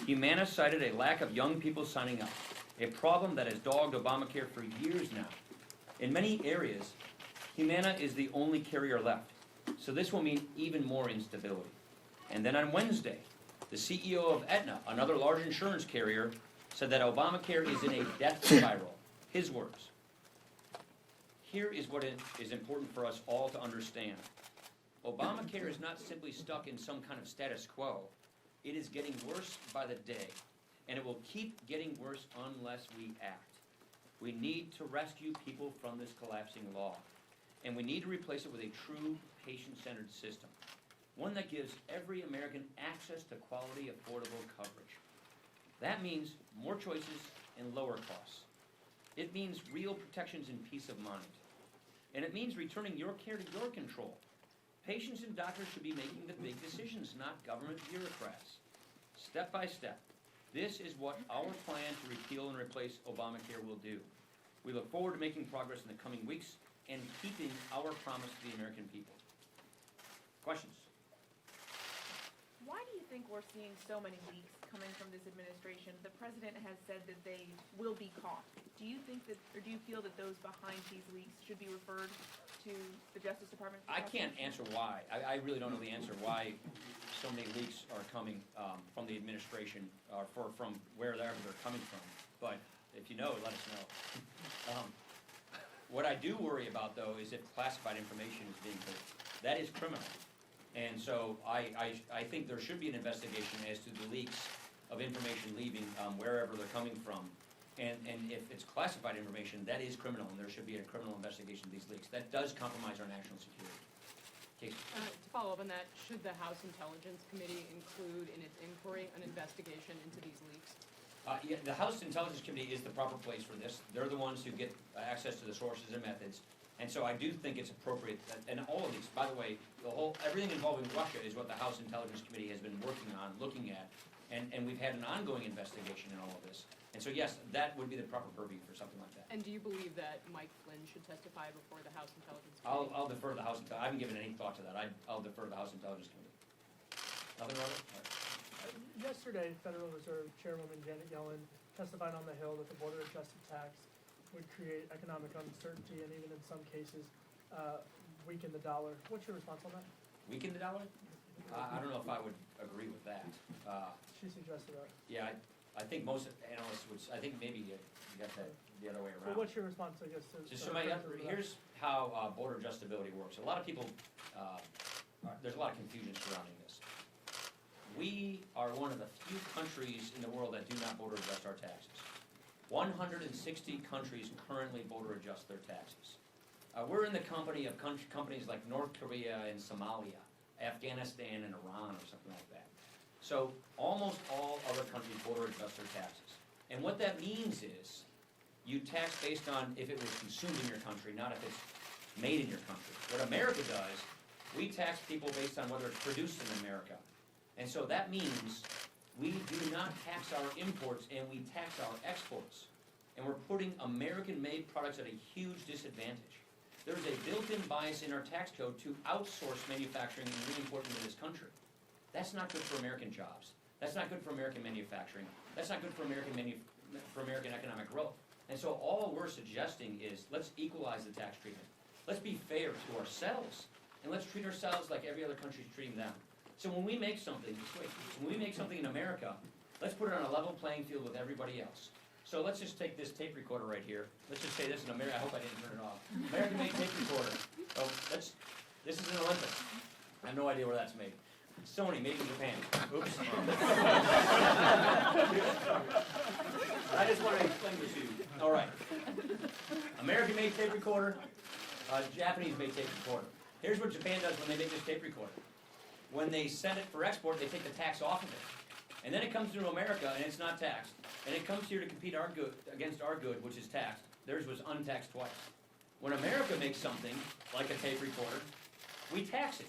Humana cited a lack of young people signing up, a problem that has dogged Obamacare for years now. In many areas, Humana is the only carrier left, so this will mean even more instability. And then on Wednesday, the CEO of Aetna, another large insurance carrier, said that Obamacare is in a death spiral. His words. Here is what is important for us all to understand. Obamacare is not simply stuck in some kind of status quo. It is getting worse by the day, and it will keep getting worse unless we act. We need to rescue people from this collapsing law, and we need to replace it with a true patient-centered system, one that gives every American access to quality, affordable coverage. That means more choices and lower costs. It means real protections and peace of mind. And it means returning your care to your control. Patients and doctors should be making the big decisions, not government bureaucrats. Step by step, this is what our plan to repeal and replace Obamacare will do. We look forward to making progress in the coming weeks and keeping our promise to the American people. Questions? Why do you think we're seeing so many leaks coming from this administration? The president has said that they will be caught. Do you think that, or do you feel that those behind these leaks should be referred to the Justice Department? I can't answer why. I really don't know the answer why so many leaks are coming from the administration or from wherever they're coming from. But if you know, let us know. What I do worry about, though, is if classified information is being leaked. That is criminal. And so I think there should be an investigation as to the leaks of information leaving wherever they're coming from. And if it's classified information, that is criminal, and there should be a criminal investigation of these leaks. That does compromise our national security. Casey. To follow up on that, should the House Intelligence Committee include in its inquiry an investigation into these leaks? Yeah, the House Intelligence Committee is the proper place for this. They're the ones who get access to the sources and methods. And so I do think it's appropriate, and all of these, by the way, everything involving Russia is what the House Intelligence Committee has been working on, looking at, and we've had an ongoing investigation in all of this. And so yes, that would be the proper purview for something like that. And do you believe that Mike Flynn should testify before the House Intelligence Committee? I'll defer to the House, I haven't given any thought to that. I'll defer to the House Intelligence Committee. Nothing, Robert? All right. Yesterday, Federal Reserve Chairwoman Janet Yellen testified on the Hill that the border-adjusted tax would create economic uncertainty and even in some cases weaken the dollar. What's your response on that? Weaken the dollar? I don't know if I would agree with that. She suggested that. Yeah, I think most analysts would, I think maybe you got that the other way around. Well, what's your response, I guess, to Here's how border adjustability works. A lot of people, there's a lot of confusion surrounding this. We are one of the few countries in the world that do not border adjust our taxes. 160 countries currently border adjust their taxes. We're in the company of companies like North Korea and Somalia, Afghanistan and Iran or something like that. So almost all other countries border adjust their taxes. And what that means is you tax based on if it was consumed in your country, not if it's made in your country. What America does, we tax people based on whether it's produced in America. And so that means we do not tax our imports and we tax our exports. And we're putting American-made products at a huge disadvantage. There's a built-in bias in our tax code to outsource manufacturing and re-import into this country. That's not good for American jobs. That's not good for American manufacturing. That's not good for American economic growth. And so all we're suggesting is let's equalize the tax treatment. Let's be fair to ourselves, and let's treat ourselves like every other country's treating them. So when we make something, in America, let's put it on a level playing field with everybody else. So let's just take this tape recorder right here. Let's just say this in America. I hope I didn't turn it off. American-made tape recorder. Oh, this is an Olympus. I have no idea where that's made. Sony, made in Japan. Oops. I just want to explain this to you. All right. American-made tape recorder, Japanese-made tape recorder. Here's what Japan does when they make this tape recorder. When they send it for export, they take the tax off of it. And then it comes to America, and it's not taxed. And it comes here to compete against our good, which is taxed. Theirs was untaxed twice. When America makes something, like a tape recorder, we tax it.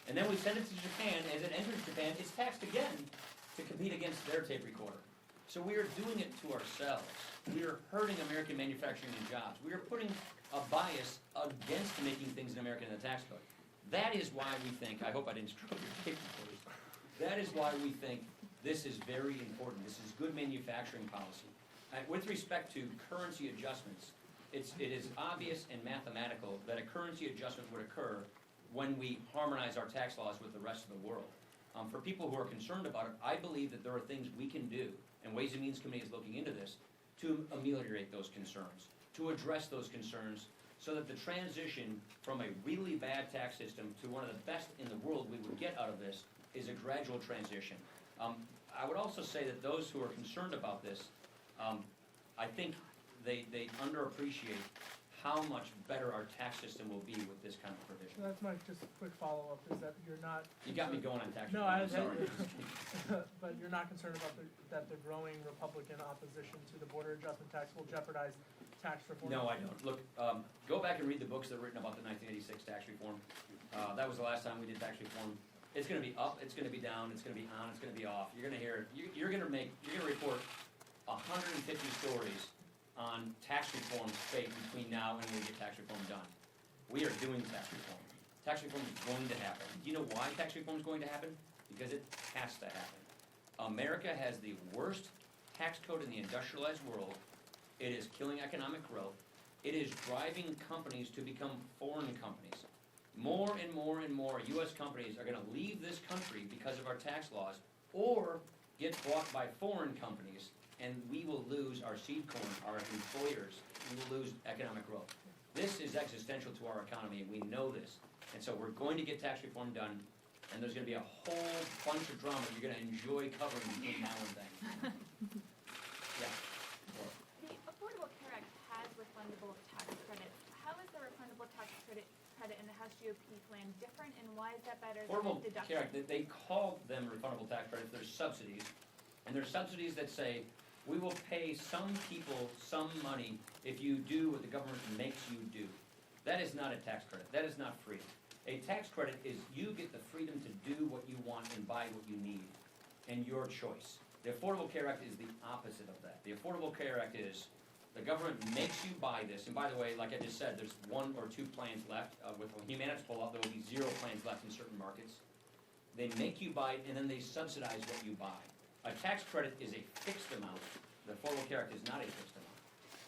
And then we send it to Japan. As it enters Japan, it's taxed again to compete against their tape recorder. So we are doing it to ourselves. We are hurting American manufacturing and jobs. We are putting a bias against making things in America in the tax code. That is why we think, I hope I didn't screw up your tape recorders. That is why we think This is very important. This is good manufacturing policy. With respect to currency adjustments, it is obvious and mathematical that a currency adjustment would occur when we harmonize our tax laws with the rest of the world. For people who are concerned about it, I believe that there are things we can do, and Ways and Means Committee is looking into this, to ameliorate those concerns, to address those concerns, so that the transition from a really bad tax system to one of the best in the world we would get out of this is a gradual transition. I would also say that those who are concerned about this, I think they underappreciate how much better our tax system will be with this kind of provision. That's my just quick follow-up, is that you're not. You got me going on tax No, reform, sorry. But you're not concerned about that the growing Republican opposition to the border adjustment tax will jeopardize tax reform? No, I don't. Look, go back and read the books that were written about the 1986 tax reform. That was the last time we did tax reform. It's gonna be up, it's gonna be down, it's gonna be on, it's gonna be off. You're gonna hear, you're gonna report 150 stories on tax reform fate between now and when we get tax reform done. We are doing tax reform. Tax reform is going to happen. Do you know why tax reform is going to happen? Because it has to happen. America has the worst tax code in the industrialized world. It is killing economic growth. It is driving companies to become foreign companies. More and more and more U.S. companies are going to leave this country because of our tax laws, or get bought by foreign companies, and we will lose our seed corn, our employers. We will lose economic growth. This is existential to our economy, and we know this. And so we're going to get tax reform done, and there's going to be a whole bunch of drama you're going to enjoy covering between now and then. Yeah. The Affordable Care Act has refundable tax credits. How is the refundable tax credit in the House GOP plan different, and why is that better Affordable than deduction? Care Act, they call them refundable tax credits. They're subsidies, and they're subsidies that say, we will pay some people some money if you do what the government makes you do. That is not a tax credit. That is not free. A tax credit is you get the freedom to do what you want and buy what you need, and your choice. The Affordable Care Act is the opposite of that. The Affordable Care Act is the government makes you buy this, and by the way, like I just said, there's 1 or 2 plans left. With Humana's pull-out, there will be 0 plans left in certain markets. They make you buy it, and then they subsidize what you buy. A tax credit is a fixed amount. The Affordable Care Act is not a fixed amount.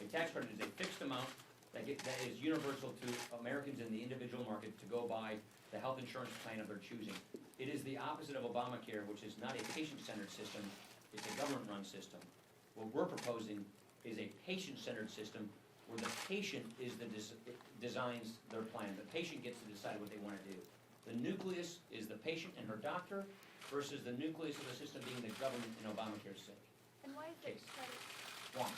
A tax credit is a fixed amount that is universal to Americans in the individual market to go buy the health insurance plan of their choosing. It is the opposite of Obamacare, which is not a patient-centered system, it's a government-run system. What we're proposing is a patient-centered system where the patient is designs their plan. The patient gets to decide what they want to do. The nucleus is the patient and her doctor versus the nucleus of the system being the government and Obamacare's sake. And why is the Case. credit? One.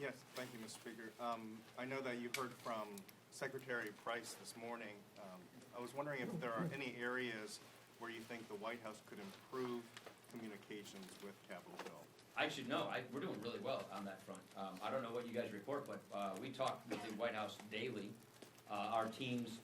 Yes, thank you, Mr. Speaker. I know that you heard from Secretary Price this morning. I was wondering if there are any areas where you think the White House could improve communications with Capitol Hill. I should know, we're doing really well on that front. I don't know what you guys report, but we talk with the White House daily. Our teams,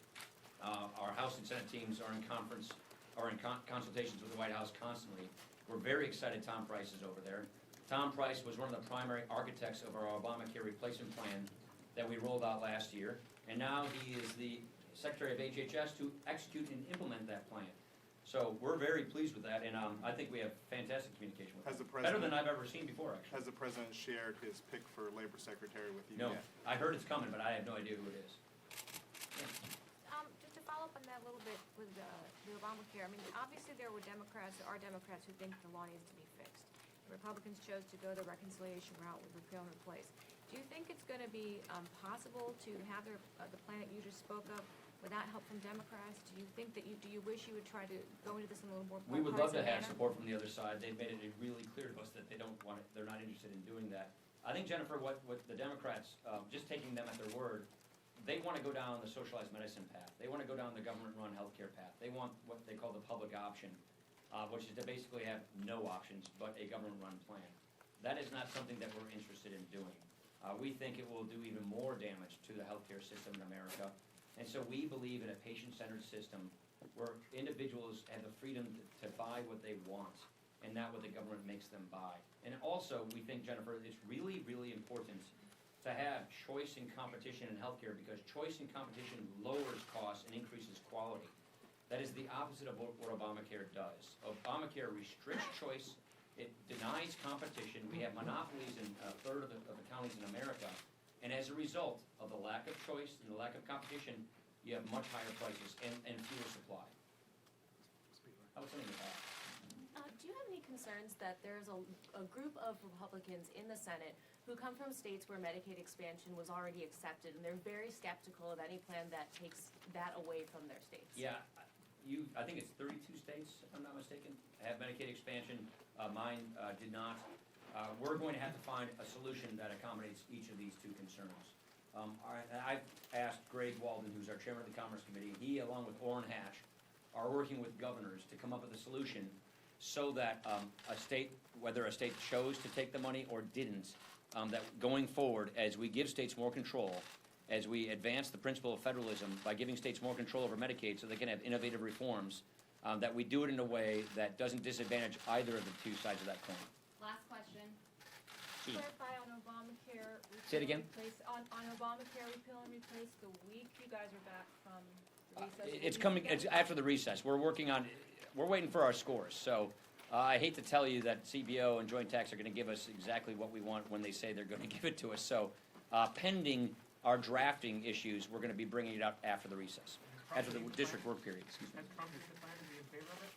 our House and Senate teams are in conference, or in consultations with the White House constantly. We're very excited Tom Price is over there. Tom Price was one of the primary architects of our Obamacare replacement plan that we rolled out last year, and now he is the Secretary of HHS to execute and implement that plan. So we're very pleased with that, and I think we have fantastic communication with Has him. the president- Better than I've ever seen before, actually. Has the President shared his pick for Labor Secretary with you No, yet? I heard it's coming, but I have no idea who it is. Just to follow up on that a little bit with the Obamacare, I mean, obviously there are Democrats who think the law needs to be fixed. The Republicans chose to go the reconciliation route with repeal and replace. Do you think it's going to be possible to have the plan that you just spoke of without help from Democrats? Do you think that do you wish you would try to go into this in a little more We would love to bipartisan have manner? support from the other side. They've made it really clear to us that they don't want it, they're not interested in doing that. I think, Jennifer, what the Democrats, just taking them at their word, they want to go down the socialized medicine path. They want to go down the government-run healthcare path. They want what they call the public option, which is to basically have no options but a government-run plan. That is not something that we're interested in doing. We think it will do even more damage to the healthcare system in America. And so we believe in a patient-centered system where individuals have the freedom to buy what they want and not what the government makes them buy. And also, we think, Jennifer, it's really, really important to have choice and competition in healthcare, because choice and competition lowers costs and increases quality. That is the opposite of what Obamacare does. Obamacare restricts choice, It denies competition. We have monopolies in a third of the counties in America. And as a result of the lack of choice and the lack of competition, you have much higher prices and fewer supply. I was saying that. Do you have any concerns that there's a group of Republicans in the Senate who come from states where Medicaid expansion was already accepted, and they're very skeptical of any plan that takes that away from their states? Yeah, I think it's 32 states, if I'm not mistaken, have Medicaid expansion. Mine did not. We're going to have to find a solution that accommodates each of these two concerns. I've asked Greg Walden, who's our chairman of the Commerce Committee, he, along with Orrin Hatch, are working with governors to come up with a solution so that a state, whether a state chose to take the money or didn't, that going forward, as we give states more control, as we advance the principle of federalism by giving states more control over Medicaid so they can have innovative reforms, that we do it in a way that doesn't disadvantage either of the two sides of that coin. Last question. Gee. Clarify on Obamacare. Say it again? On Obamacare repeal and replace, the week you guys are back from recess. It's coming, it's after the recess. We're waiting for our scores. So I hate to tell you that CBO and Joint Tax are going to give us exactly what we want when they say they're going to give it to us. So pending our drafting issues, we're going to be bringing it up after the recess, after the district work period, excuse me. Has Trump, is the plan to be in favor of it?